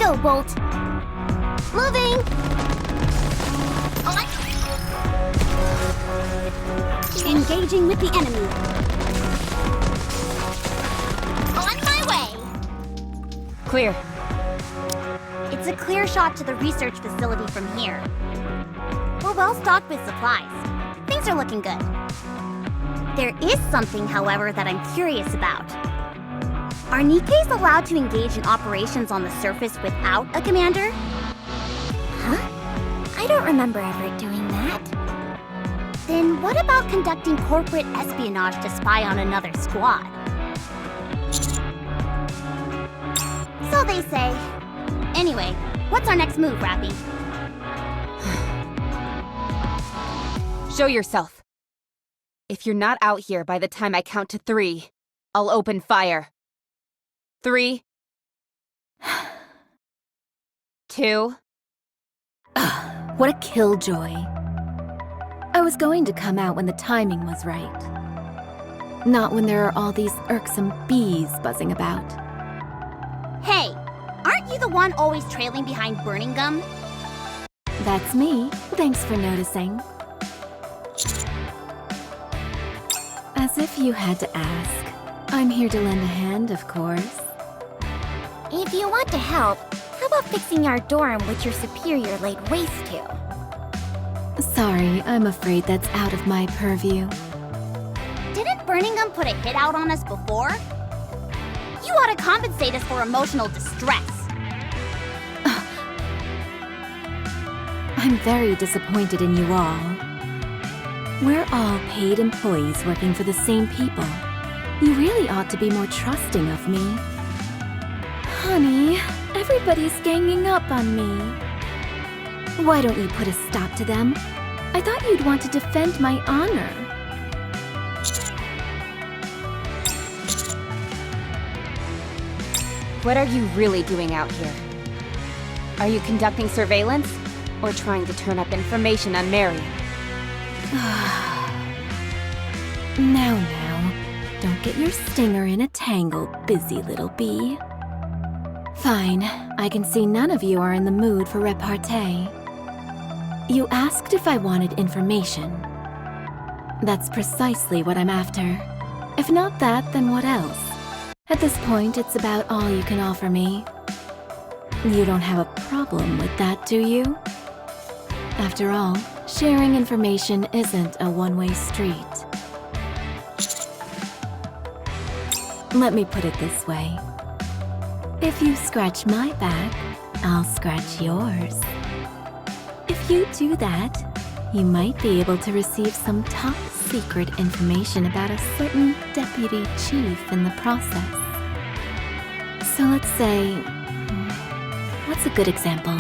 go, Bolt! Moving! Engaging with the enemy. On my way! Clear. It's a clear shot to the research facility from here. We're well stocked with supplies. Things are looking good. There is something, however, that I'm curious about. Are Nikke's allowed to engage in operations on the surface without a commander? Huh? I don't remember ever doing that. Then what about conducting corporate espionage to spy on another squad? So they say. Anyway, what's our next move, Rappy? Show yourself. If you're not out here by the time I count to 3, I'll open fire. 3, 2. What a killjoy. I was going to come out when the timing was right. Not when there are all these irksome bees buzzing about. Hey, aren't you the one always trailing behind Burning Gum? That's me. Thanks for noticing. As if you had to ask. I'm here to lend a hand, of course. If you want to help, how about fixing our dorm which your superior laid waste to? Sorry, I'm afraid that's out of my purview. Didn't Burning Gum put a hit out on us before? You ought to compensate us for emotional distress. I'm very disappointed in you all. We're all paid employees working for the same people. You really ought to be more trusting of me. Honey, everybody's ganging up on me. Why don't you put a stop to them? I thought you'd want to defend my honor. What are you really doing out here? Are you conducting surveillance? Or trying to turn up information on Marion? Now, don't get your stinger in a tangle, busy little bee. Fine, I can see none of you are in the mood for repartee. You asked if I wanted information. That's precisely what I'm after. If not that, then what else? At this point, it's about all you can offer me. You don't have a problem with that, do you? After all, sharing information isn't a one-way street. Let me put it this way. If you scratch my back, I'll scratch yours. If you do that, you might be able to receive some top-secret information about a certain deputy chief in the process. So let's say... what's a good example?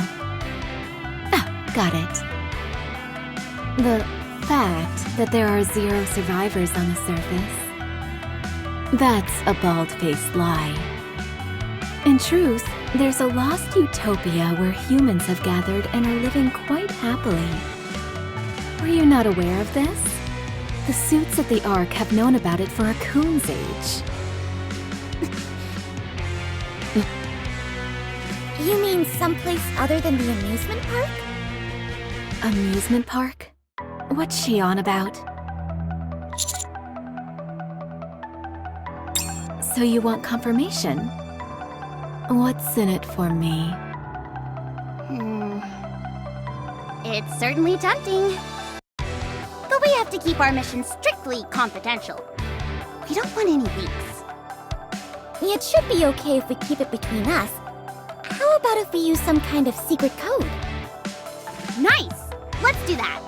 Ah, got it. The fact that there are 0 survivors on the surface. That's a bald-faced lie. In truth, there's a lost utopia where humans have gathered and are living quite happily. Were you not aware of this? The suits at the Ark have known about it for a coon's age. You mean someplace other than the amusement park? Amusement park? What's she on about? So you want confirmation? What's in it for me? It's certainly tempting. But we have to keep our mission strictly confidential. We don't want any leaks. It should be okay if we keep it between us. How about if we use some kind of secret code? Nice! Let's do that!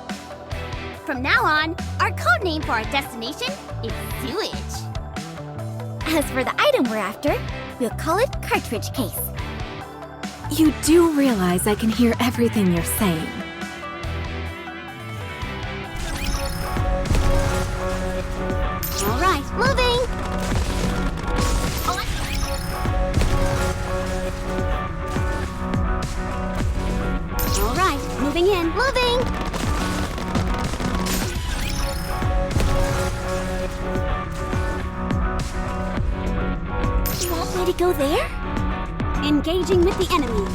From now on, our code name for our destination is Sewage. As for the item we're after, we'll call it Cartridge Case. You do realize I can hear everything you're saying. All right, moving! All right, moving in, moving! You want me to go there? Engaging with the enemy.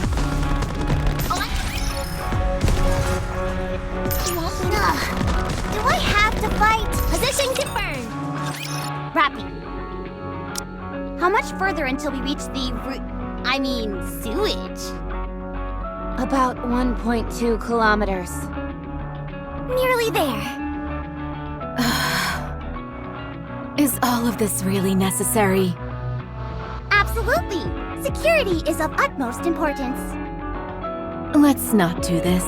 Do I have to fight? Position confirmed. Rappy. How much further until we reach the sewage? About 1.2 kilometers. Nearly there. Is all of this really necessary? Absolutely. Security is of utmost importance. Let's not do this.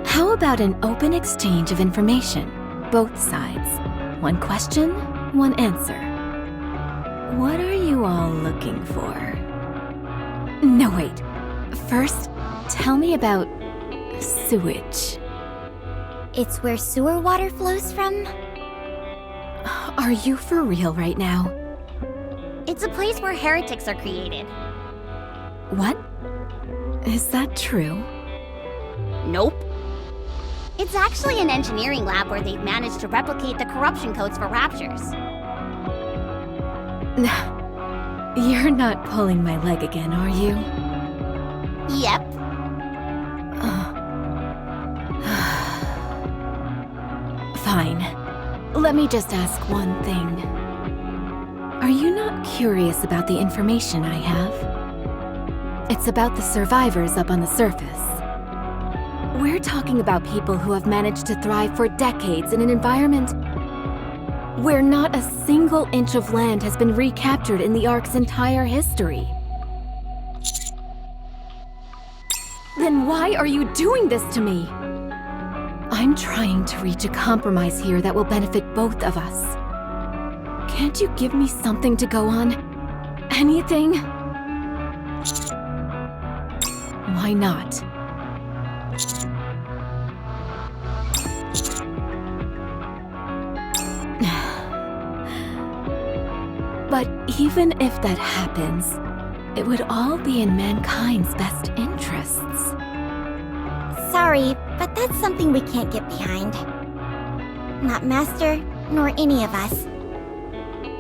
How about an open exchange of information? Both sides. One question, one answer. What are you all looking for? No, wait. First, tell me about sewage. It's where sewer water flows from? Are you for real right now? It's a place where heretics are created. What? Is that true? Nope. It's actually an engineering lab where they've managed to replicate the corruption codes for raptures. You're not pulling my leg again, are you? Yep. Fine. Let me just ask one thing. Are you not curious about the information I have? It's about the survivors up on the surface. We're talking about people who have managed to thrive for decades in an environment where not a single inch of land has been recaptured in the Ark's entire history. Then why are you doing this to me? I'm trying to reach a compromise here that will benefit both of us. Can't you give me something to go on? Anything? Why not? But even if that happens, it would all be in mankind's best interests. Sorry, but that's something we can't get behind. Not Master, nor any of us.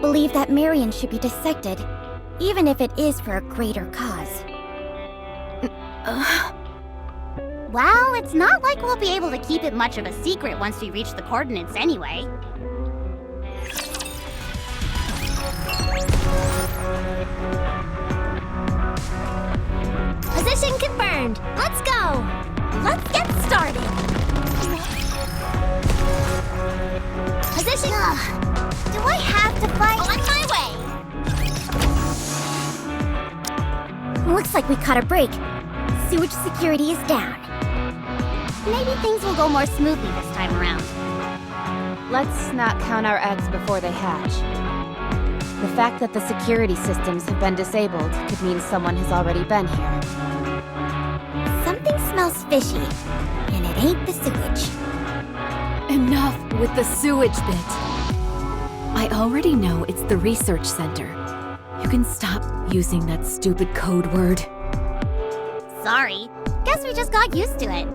Believe that Marion should be dissected, even if it is for a greater cause. Well, it's not like we'll be able to keep it much of a secret once we reach the coordinates anyway. Position confirmed! Let's go! Let's get started! Position... do I have to fight? On my way! Looks like we caught a break. Sewage security is down. Maybe things will go more smoothly this time around. Let's not count our eggs before they hatch. The fact that the security systems have been disabled could mean someone has already been here. Something smells fishy, and it ain't the sewage. Enough with the sewage bit. I already know it's the research center. You can stop using that stupid code word. Sorry. Guess we just got used to it.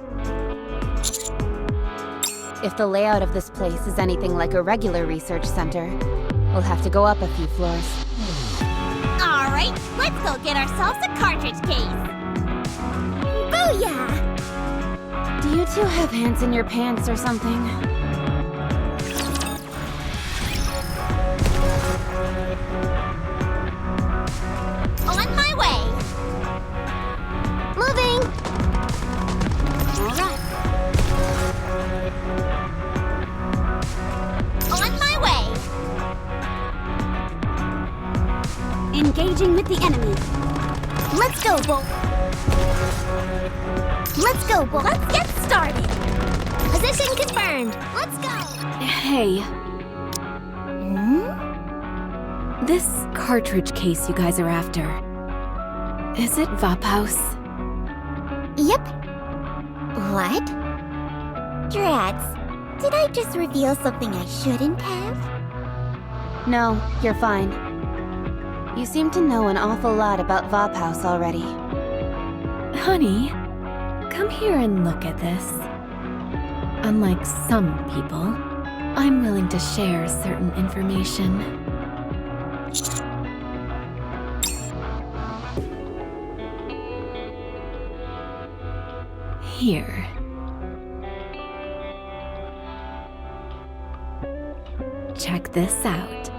If the layout of this place is anything like a regular research center, we'll have to go up a few floors. All right, let's go get ourselves a cartridge case. Booyah! Do you two have hands in your pants or something? On my way! Moving! All right. On my way! Engaging with the enemy. Let's go, Bull. Let's go, Bull. Let's get started. Position confirmed. Let's go. Hey. This cartridge case you guys are after. Is it Vaphaus? Yep. What? Drats, did I just reveal something I shouldn't have? No, you're fine. You seem to know an awful lot about Vaphaus already. Honey, come here and look at this. Unlike some people, I'm willing to share certain information. Here. Check this out.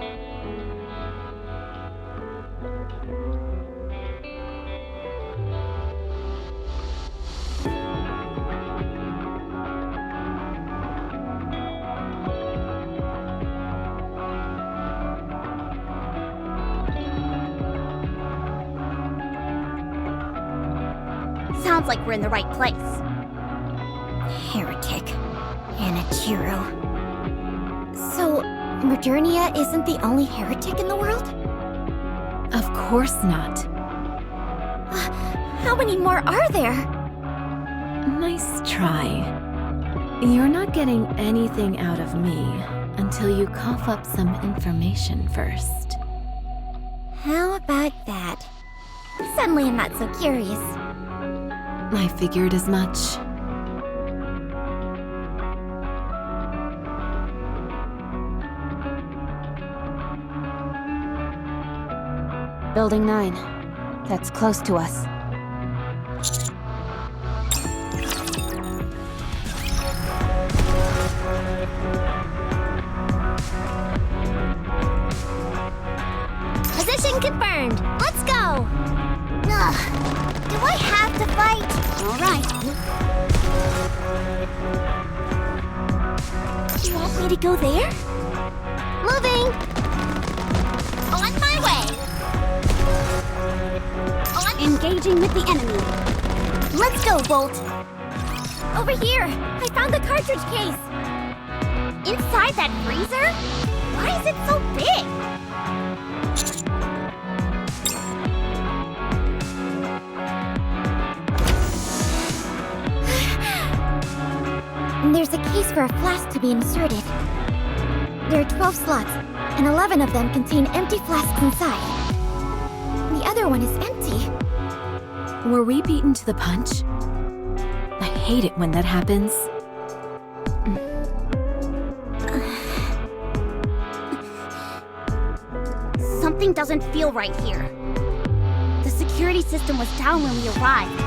Sounds like we're in the right place. Heretic. Anichiro. So, Modernia isn't the only heretic in the world? Of course not. How many more are there? Nice try. You're not getting anything out of me until you cough up some information first. How about that? Suddenly I'm not so curious. I figured as much. Building 9. That's close to us. Position confirmed. Let's go. Ugh. Do I have to fight? All right. You want me to go there? Moving. On my way. Engaging with the enemy. Let's go, Bolt. Over here. I found the cartridge case. Inside that freezer? Why is it so big? There's a case for a flask to be inserted. There are 12 slots, and 11 of them contain empty flasks inside. The other one is empty. Were we beaten to the punch? I hate it when that happens. Something doesn't feel right here. The security system was down when we arrived.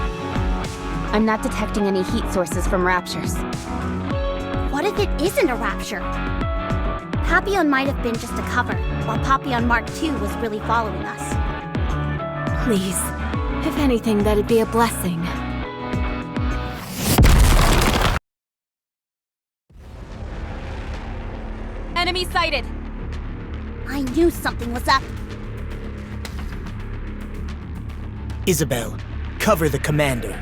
I'm not detecting any heat sources from raptures. What if it isn't a rapture? Papillon might have been just a cover, while Papillon Mark II was really following us. Please. If anything, that'd be a blessing. Enemy sighted! I knew something was up. Isabel, cover the commander.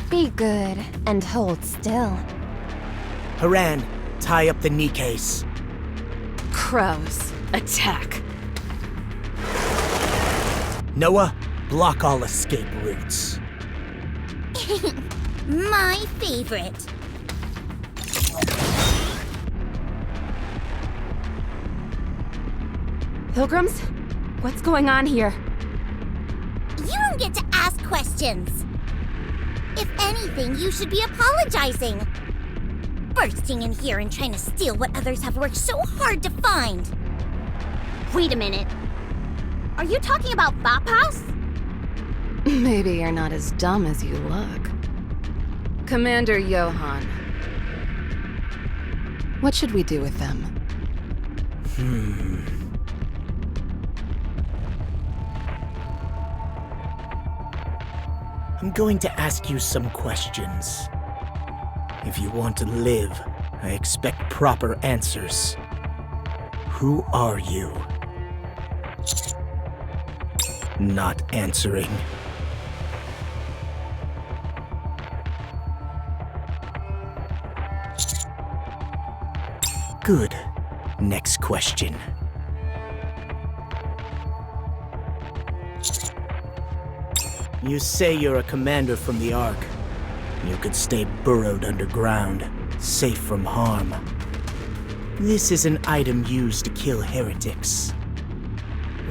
Be good and hold still. Haran, tie up the knee case. Crows, attack. Noah, block all escape routes. My favorite. Pilgrims? What's going on here? You don't get to ask questions. If anything, you should be apologizing. Bursting in here and trying to steal what others have worked so hard to find. Wait a minute. Are you talking about Bop House? Maybe you're not as dumb as you look. Commander Johann. What should we do with them? I'm going to ask you some questions. If you want to live, I expect proper answers. Who are you? Not answering. Good. Next question. You say you're a commander from the Ark. You could stay burrowed underground, safe from harm. This is an item used to kill heretics.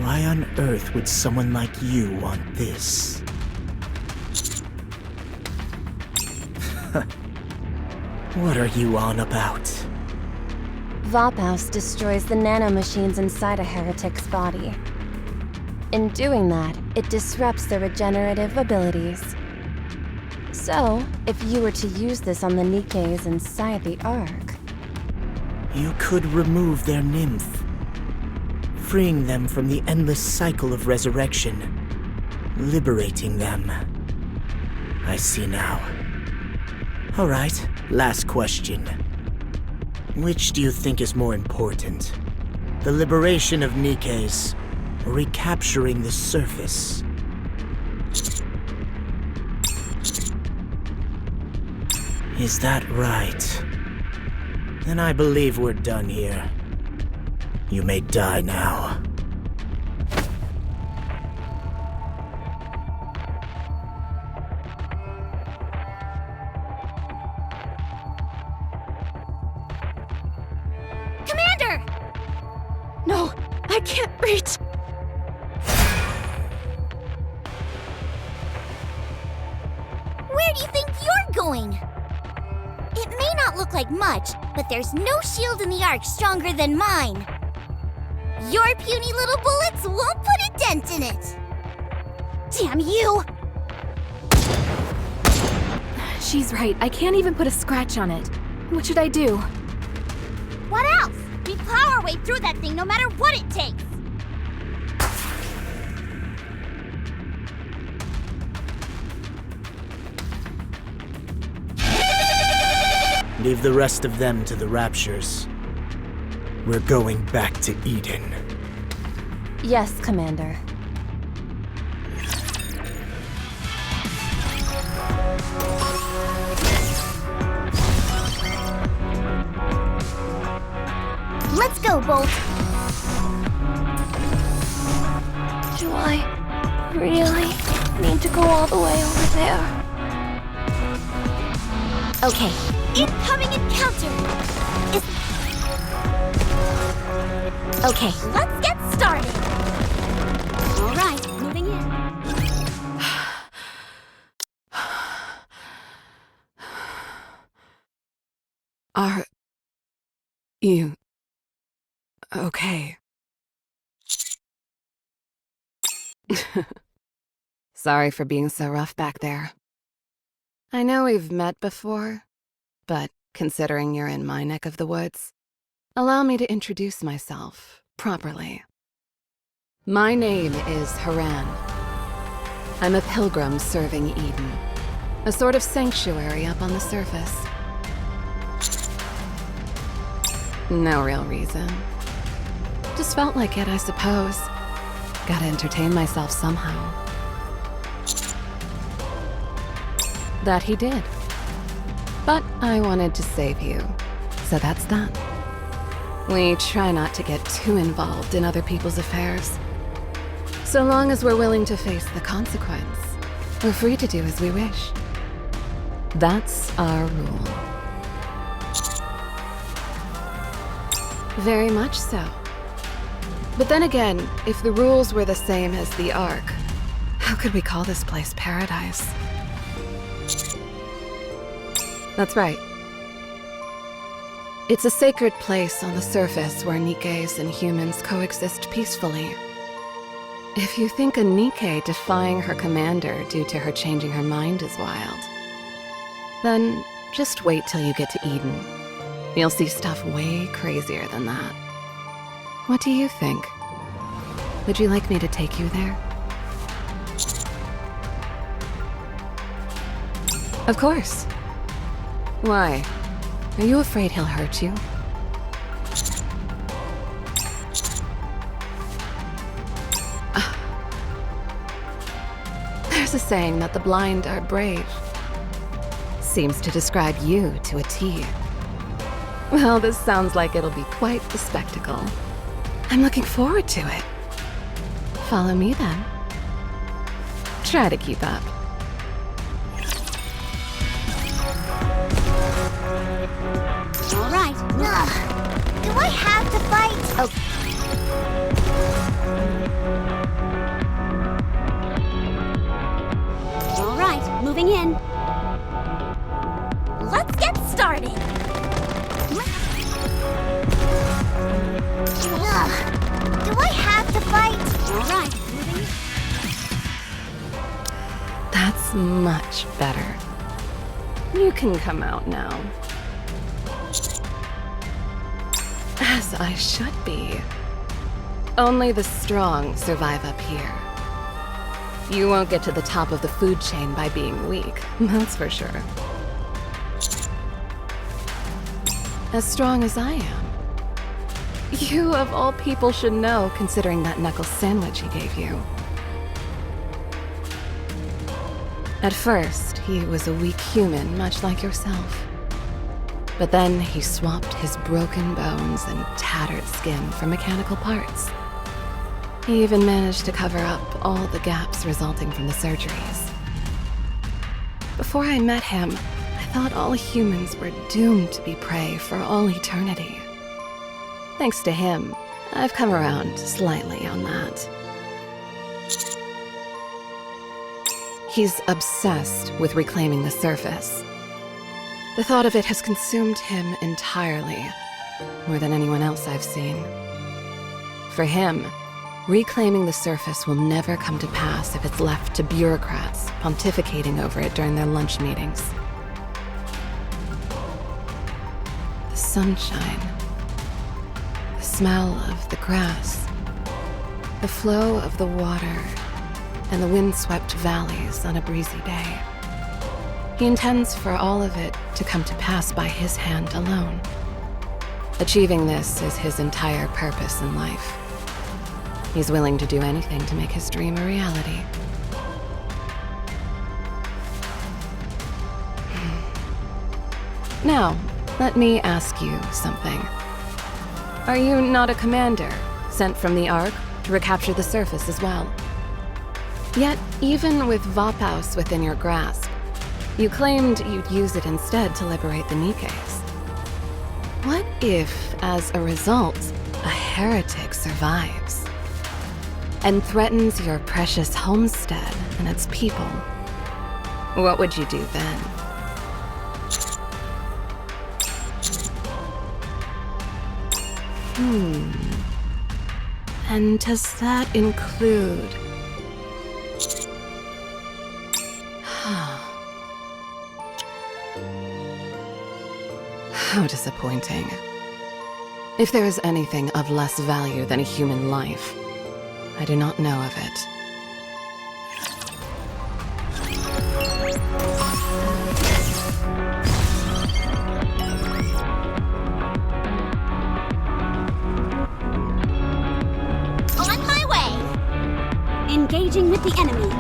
Why on earth would someone like you want this? What are you on about? Vophouse destroys the nanomachines inside a heretic's body. In doing that, it disrupts their regenerative abilities. So, if you were to use this on the Nikkes inside the Ark... You could remove their nymph, freeing them from the endless cycle of resurrection, liberating them. I see now. Alright, last question. Which do you think is more important? The liberation of Nikkes, or recapturing the surface? Is that right? Then I believe we're done here. You may die now. Commander! No, I can't reach. Where do you think you're going? It may not look like much, but there's no shield in the Ark stronger than mine. Your puny little bullets won't put a dent in it. Damn you! She's right. I can't even put a scratch on it. What should I do? What else? We plow our way through that thing no matter what it takes. Leave the rest of them to the Raptures. We're going back to Eden. Yes, Commander. Let's go, Bolt. Do I really need to go all the way over there? Okay. Incoming encounter! Okay, let's get started! Alright, moving in. Are you okay? Sorry for being so rough back there. I know we've met before, but considering you're in my neck of the woods, allow me to introduce myself properly. My name is Haran. I'm a pilgrim serving Eden, a sort of sanctuary up on the surface. No real reason. Just felt like it, I suppose. Gotta entertain myself somehow. That he did. But I wanted to save you, so that's that. We try not to get too involved in other people's affairs. So long as we're willing to face the consequence, we're free to do as we wish. That's our rule. Very much so. But then again, if the rules were the same as the Ark, how could we call this place paradise? That's right. It's a sacred place on the surface where Nikkes and humans coexist peacefully. If you think a Nikke defying her commander due to her changing her mind is wild, then just wait till you get to Eden. You'll see stuff way crazier than that. What do you think? Would you like me to take you there? Of course. Why? Are you afraid he'll hurt you? There's a saying that the blind are brave. Seems to describe you to a T. Well, this sounds like it'll be quite the spectacle. I'm looking forward to it. Follow me then. Try to keep up. All right. Ugh. Do I have to fight? Okay. All right, moving in. Let's get started. Ugh. Do I have to fight? All right, moving in. That's much better. You can come out now. As I should be. Only the strong survive up here. You won't get to the top of the food chain by being weak, that's for sure. As strong as I am. You, of all people, should know, considering that knuckle sandwich he gave you. At first, he was a weak human, much like yourself. But then he swapped his broken bones and tattered skin for mechanical parts. He even managed to cover up all the gaps resulting from the surgeries. Before I met him, I thought all humans were doomed to be prey for all eternity. Thanks to him, I've come around slightly on that. He's obsessed with reclaiming the surface. The thought of it has consumed him entirely, more than anyone else I've seen. For him, reclaiming the surface will never come to pass if it's left to bureaucrats pontificating over it during their lunch meetings. The sunshine, the smell of the grass, the flow of the water, and the windswept valleys on a breezy day. He intends for all of it to come to pass by his hand alone. Achieving this is his entire purpose in life. He's willing to do anything to make his dream a reality. Now, let me ask you something. Are you not a commander, sent from the Ark to recapture the surface as well? Yet, even with Vophaus within your grasp, you claimed you'd use it instead to liberate the Nikkes. What if, as a result, a heretic survives and threatens your precious homestead and its people? What would you do then? And does that include... How disappointing. If there is anything of less value than a human life, I do not know of it. On my way! Engaging with the enemy.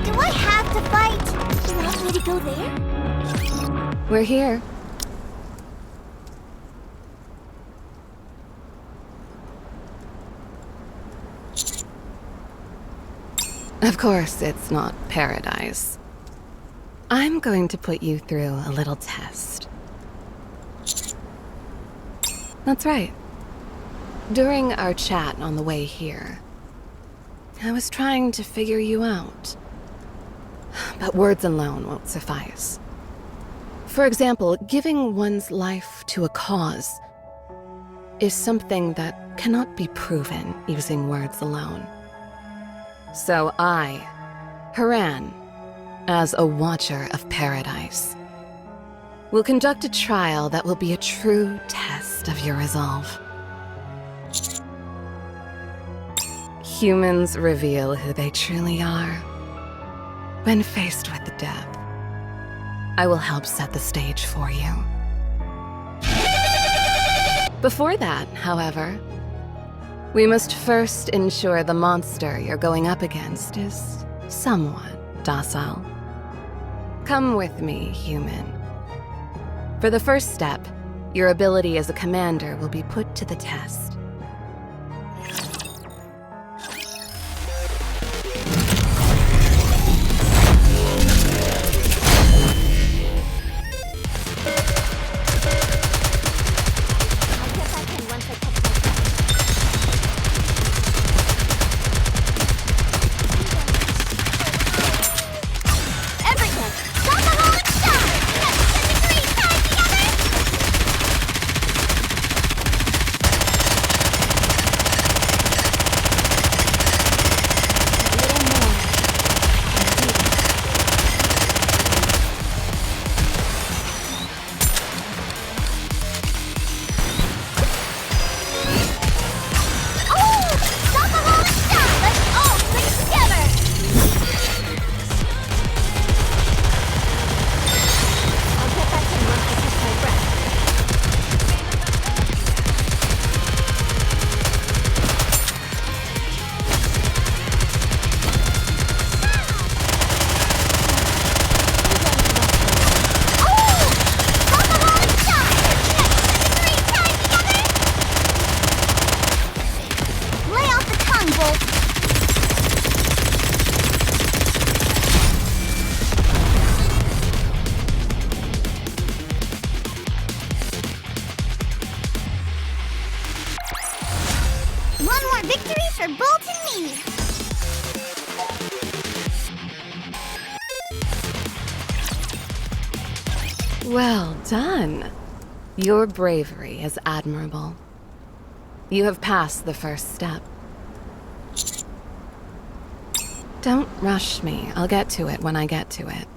Do I have to fight? Do you want me to go there? We're here. Of course, it's not paradise. I'm going to put you through a little test. That's right. During our chat on the way here, I was trying to figure you out. But words alone won't suffice. For example, giving one's life to a cause is something that cannot be proven using words alone. So I, Haran, as a Watcher of Paradise, will conduct a trial that will be a true test of your resolve. Humans reveal who they truly are when faced with the death. I will help set the stage for you. Before that, however, we must first ensure the monster you're going up against is somewhat docile. Come with me, human. For the first step, your ability as a commander will be put to the test. Well done. Your bravery is admirable. You have passed the first step. Don't rush me. I'll get to it when I get to it.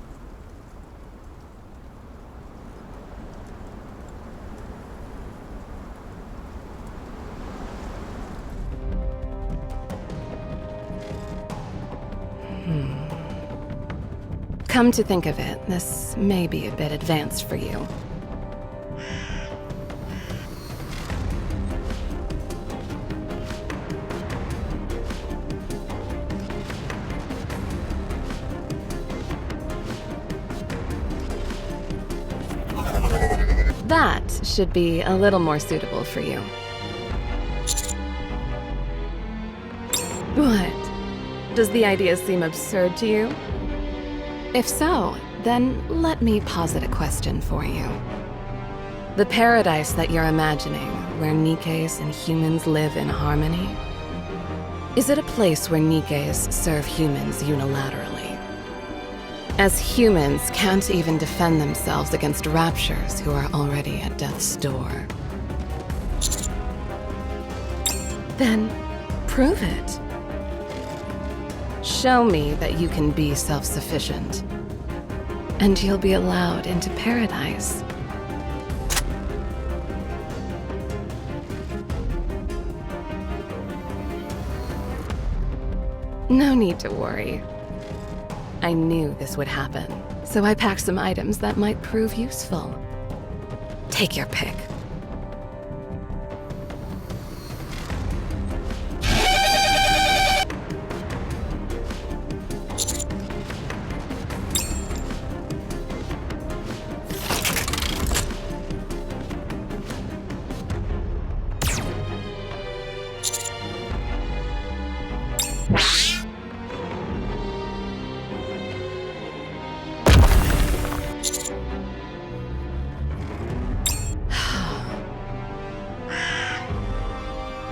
Come to think of it, this may be a bit advanced for you. That should be a little more suitable for you. What? Does the idea seem absurd to you? If so, then let me posit a question for you. The paradise that you're imagining, where Nikkes and humans live in harmony, is it a place where Nikkes serve humans unilaterally? As humans can't even defend themselves against raptures who are already at death's door. Then prove it. Show me that you can be self-sufficient, and you'll be allowed into paradise. No need to worry. I knew this would happen, so I packed some items that might prove useful. Take your pick.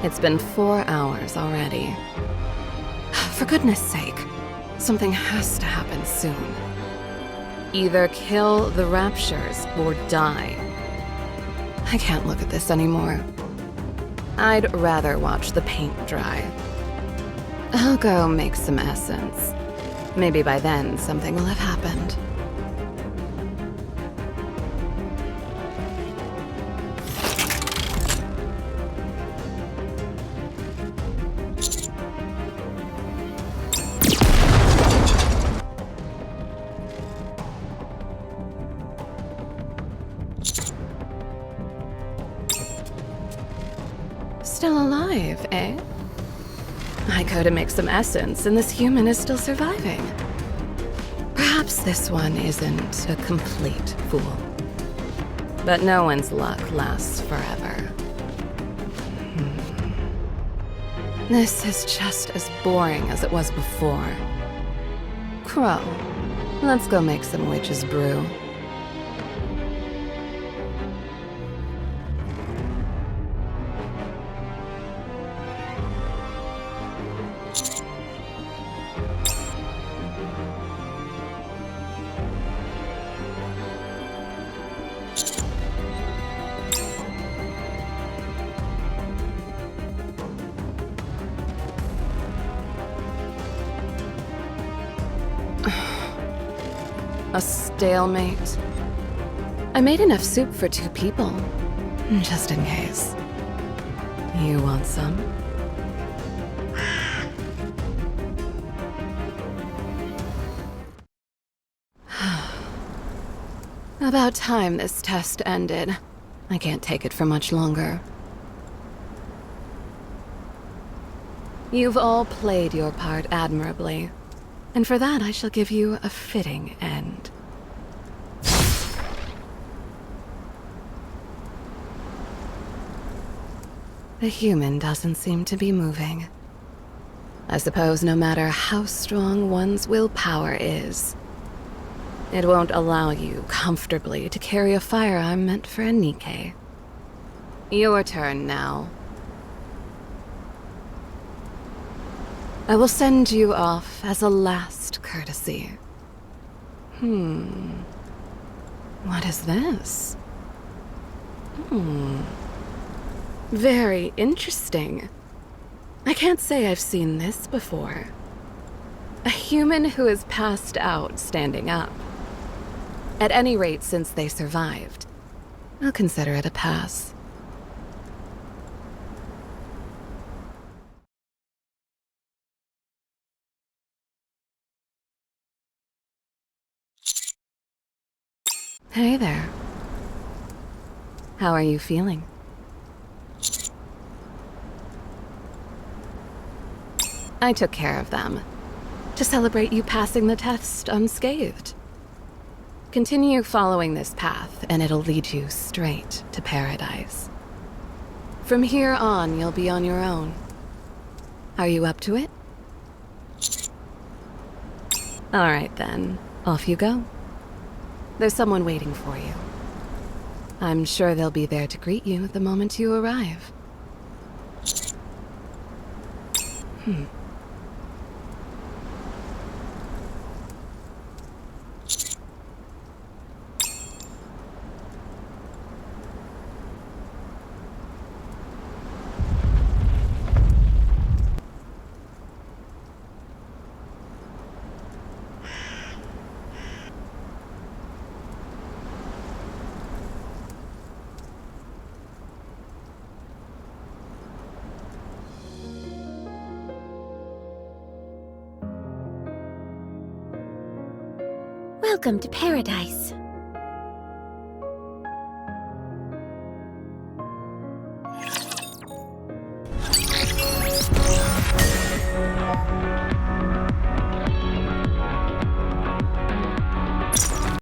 It's been 4 hours already. For goodness sake, something has to happen soon. Either kill the raptures or die. I can't look at this anymore. I'd rather watch the paint dry. I'll go make some essence. Maybe by then something will have happened. Still alive, eh? I go to make some essence, and this human is still surviving. Perhaps this one isn't a complete fool. But no one's luck lasts forever. This is just as boring as it was before. Crow, let's go make some witch's brew. A stalemate. I made enough soup for 2 people, just in case. You want some? About time this test ended. I can't take it for much longer. You've all played your part admirably, and for that I shall give you a fitting end. The human doesn't seem to be moving. I suppose no matter how strong one's willpower is, it won't allow you comfortably to carry a firearm meant for a Nikke. Your turn now. I will send you off as a last courtesy. What is this? Very interesting. I can't say I've seen this before. A human who has passed out standing up. At any rate, since they survived, I'll consider it a pass. Hey there. How are you feeling? I took care of them, to celebrate you passing the test unscathed. Continue following this path, and it'll lead you straight to paradise. From here on, you'll be on your own. Are you up to it? All right then, off you go. There's someone waiting for you. I'm sure they'll be there to greet you the moment you arrive. Welcome to paradise.